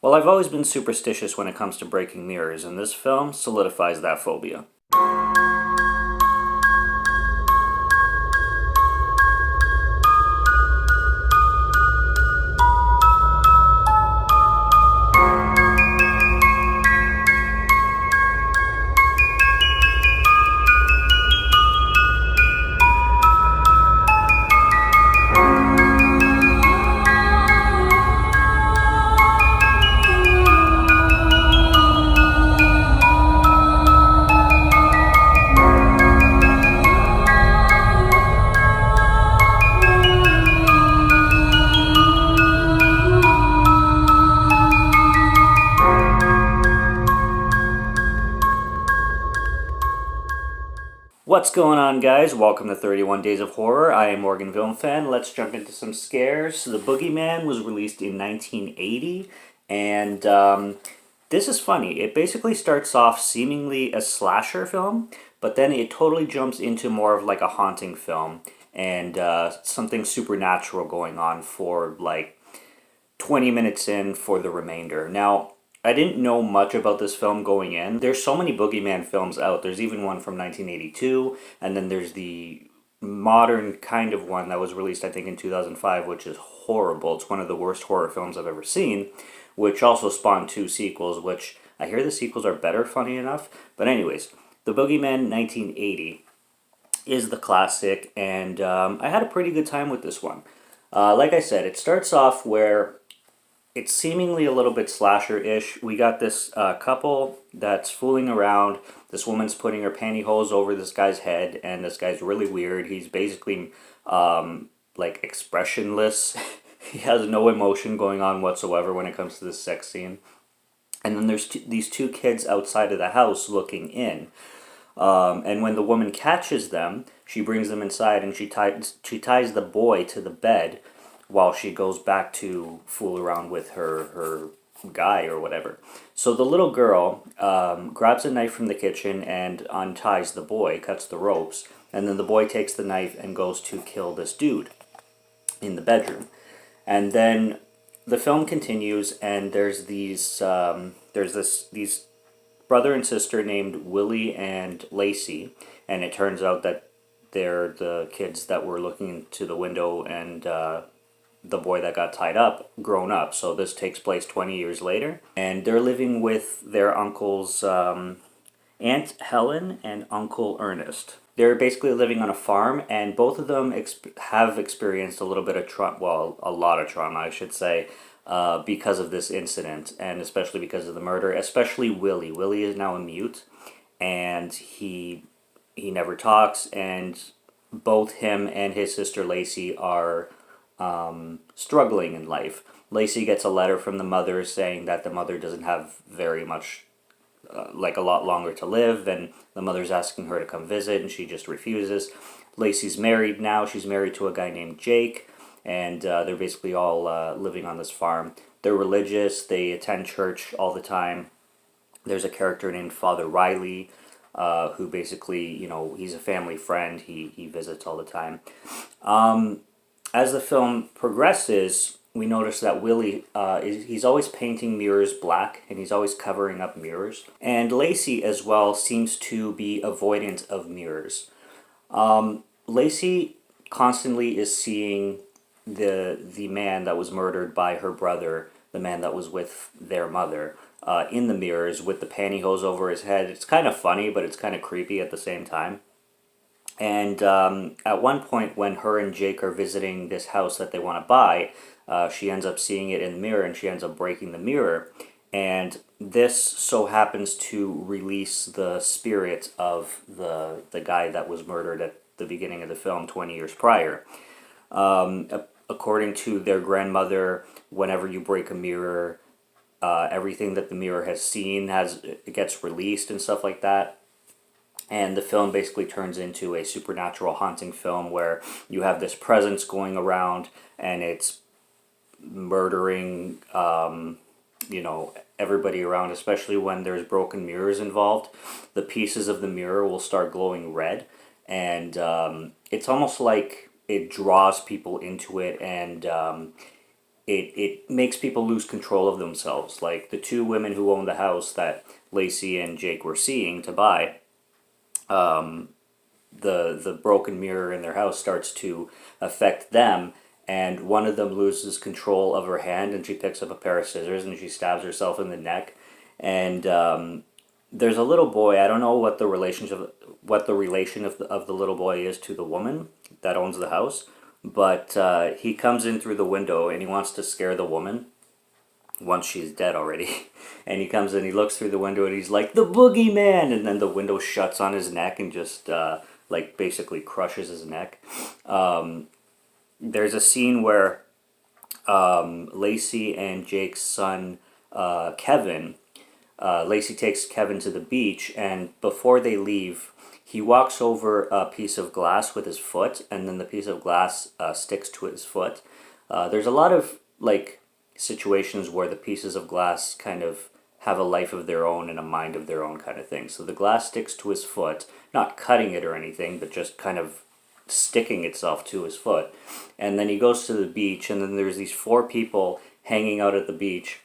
Well, I've always been superstitious when it comes to breaking mirrors, and this film solidifies that phobia. What's going on, guys? Welcome to 31 Days of Horror. I am Morgan Film Fan. Let's jump into some scares. The Boogeyman was released in 1980, and this is funny. It basically starts off seemingly a slasher film, but then it totally jumps into more of like a haunting film and something supernatural going on for like 20 minutes in for the remainder. Now, I didn't know much about this film going in. There's so many Boogeyman films out. There's even one from 1982, and then there's the modern kind of one that was released, I think, in 2005, which is horrible. It's one of the worst horror films I've ever seen, which also spawned two sequels, which I hear the sequels are better, funny enough. But anyways, The Boogeyman 1980 is the classic, and I had a pretty good time with this one. Like I said, it starts off where it's seemingly a little bit slasher-ish. We got this couple that's fooling around. This woman's putting her pantyhose over this guy's head, and this guy's really weird. He's basically like expressionless. He has no emotion going on whatsoever when it comes to this sex scene. And then there's these two kids outside of the house looking in. And when the woman catches them, she brings them inside and she ties the boy to the bed while she goes back to fool around with her guy or whatever. So the little girl grabs a knife from the kitchen and unties the boy, cuts the ropes, and then the boy takes the knife and goes to kill this dude in the bedroom. And then the film continues, and there's these brother and sister named Willie and Lacey, and it turns out that they're the kids that were looking into the window and the boy that got tied up grown up. So this takes place 20 years later, and they're living with their uncles Aunt Helen and Uncle Ernest. They're basically living on a farm, and both of them have experienced a little bit of trauma, well, a lot of trauma, I should say, because of this incident, and especially because of the murder. Especially Willie. Willie is now a mute, and he never talks, and both him and his sister Lacey are struggling in life. Lacey gets a letter from the mother saying that the mother doesn't have very much, like a lot longer to live, and the mother's asking her to come visit, and she just refuses. Lacey's married now. She's married to a guy named Jake, and they're basically all living on this farm. They're religious. They attend church all the time. There's a character named Father Riley, who basically, you know, he's a family friend. He visits all the time. As the film progresses, we notice that Willie, he's always painting mirrors black, and he's always covering up mirrors. And Lacey, as well, seems to be avoidant of mirrors. Lacey constantly is seeing the man that was murdered by her brother, the man that was with their mother, in the mirrors with the pantyhose over his head. It's kind of funny, but it's kind of creepy at the same time. And at one point, when her and Jake are visiting this house that they want to buy, she ends up seeing it in the mirror, and she ends up breaking the mirror. And this so happens to release the spirit of the guy that was murdered at the beginning of the film 20 years prior. According to their grandmother, whenever you break a mirror, everything that the mirror has seen it gets released and stuff like that. And the film basically turns into a supernatural haunting film where you have this presence going around, and it's murdering, you know, everybody around, especially when there's broken mirrors involved. The pieces of the mirror will start glowing red, and it's almost like it draws people into it, and it makes people lose control of themselves. Like the two women who own the house that Lacey and Jake were seeing to buy, the broken mirror in their house starts to affect them, and one of them loses control of her hand, and she picks up a pair of scissors and she stabs herself in the neck. And there's a little boy. I don't know what the relation of the little boy is to the woman that owns the house, but he comes in through the window and he wants to scare the woman once she's dead already. And he comes in, he looks through the window, and he's like, "The Boogeyman!" And then the window shuts on his neck and just like basically crushes his neck. There's a scene where Lacey and Jake's son Kevin, Lacey takes Kevin to the beach, and before they leave, he walks over a piece of glass with his foot, and then the piece of glass sticks to his foot. There's a lot of like situations where the pieces of glass kind of have a life of their own and a mind of their own kind of thing. So the glass sticks to his foot, not cutting it or anything, but just kind of sticking itself to his foot. And then he goes to the beach, and then there's these four people hanging out at the beach,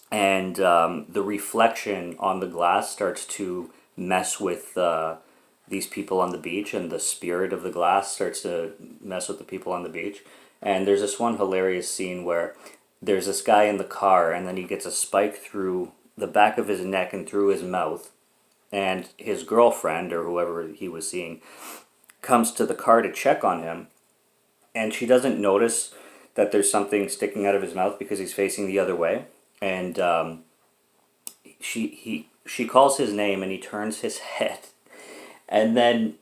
and the reflection on the glass starts to mess with these people on the beach, and the spirit of the glass starts to mess with the people on the beach. And there's this one hilarious scene where there's this guy in the car, and then he gets a spike through the back of his neck and through his mouth, and his girlfriend, or whoever he was seeing, comes to the car to check on him, and she doesn't notice that there's something sticking out of his mouth because he's facing the other way. And she calls his name, and he turns his head, and then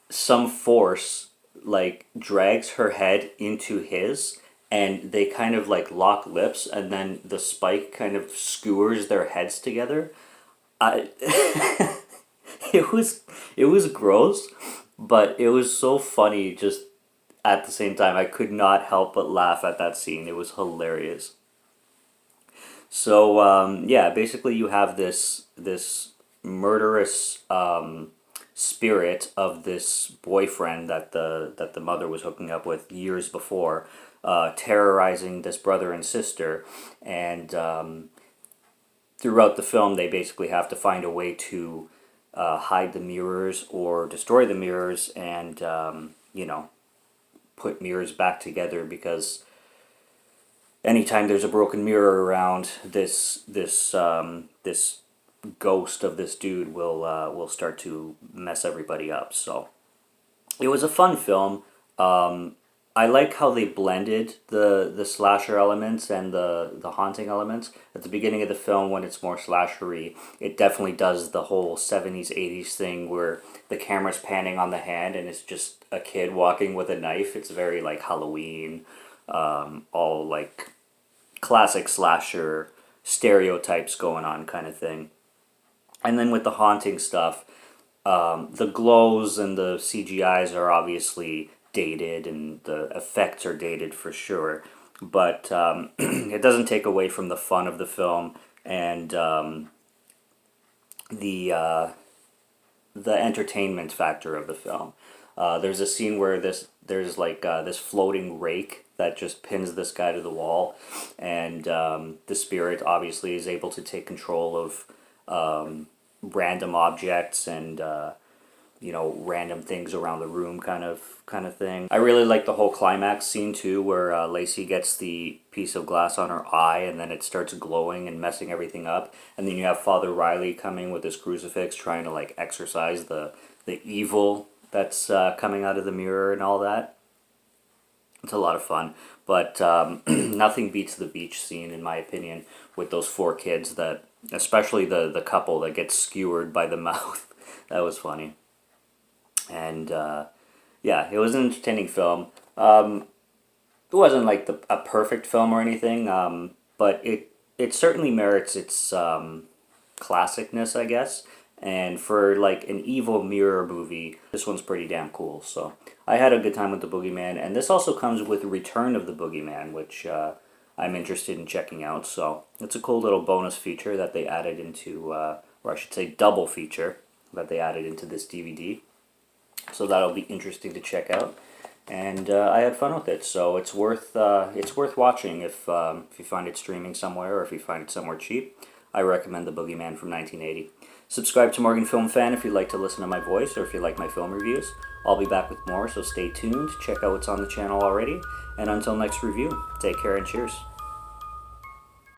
some force like drags her head into his, and they kind of like lock lips, and then the spike kind of skewers their heads together. I it was gross, but it was so funny. Just at the same time, I could not help but laugh at that scene. It was hilarious. So yeah, basically you have this murderous spirit of this boyfriend that the mother was hooking up with years before, terrorizing this brother and sister, and throughout the film they basically have to find a way to hide the mirrors or destroy the mirrors, and put mirrors back together, because anytime there's a broken mirror around, this ghost of this dude will start to mess everybody up. So it was a fun film. I like how they blended the slasher elements and the haunting elements. At the beginning of the film, when it's more slashery, it definitely does the whole 70s, 80s thing where the camera's panning on the hand and it's just a kid walking with a knife. It's very like Halloween, all like classic slasher stereotypes going on kind of thing. And then with the haunting stuff, the glows and the CGIs are obviously dated, and the effects are dated for sure, but it doesn't take away from the fun of the film and the entertainment factor of the film. There's a scene where there's like this floating rake that just pins this guy to the wall, and the spirit obviously is able to take control of random objects and random things around the room kind of thing. I really like the whole climax scene too, where Lacey gets the piece of glass on her eye and then it starts glowing and messing everything up, and then you have Father Riley coming with his crucifix trying to like exorcise the evil that's coming out of the mirror and all that. It's a lot of fun, but nothing beats the beach scene in my opinion, with those four kids, that especially the couple that gets skewered by the mouth. That was funny. And yeah, it was an entertaining film. It wasn't like a perfect film or anything, but it certainly merits its classicness, I guess. And for like an evil mirror movie, this one's pretty damn cool. So I had a good time with the Boogeyman, and this also comes with Return of the Boogeyman, which I'm interested in checking out. So it's a cool little bonus feature that they added into, or I should say double feature that they added into this DVD. So that'll be interesting to check out. and I had fun with it. So it's worth watching if you find it streaming somewhere or if you find it somewhere cheap. I recommend The Boogeyman from 1980. Subscribe to Morgan Film Fan if you'd like to listen to my voice or if you like my film reviews. I'll be back with more, so stay tuned. Check out what's on the channel already. And until next review, take care and cheers.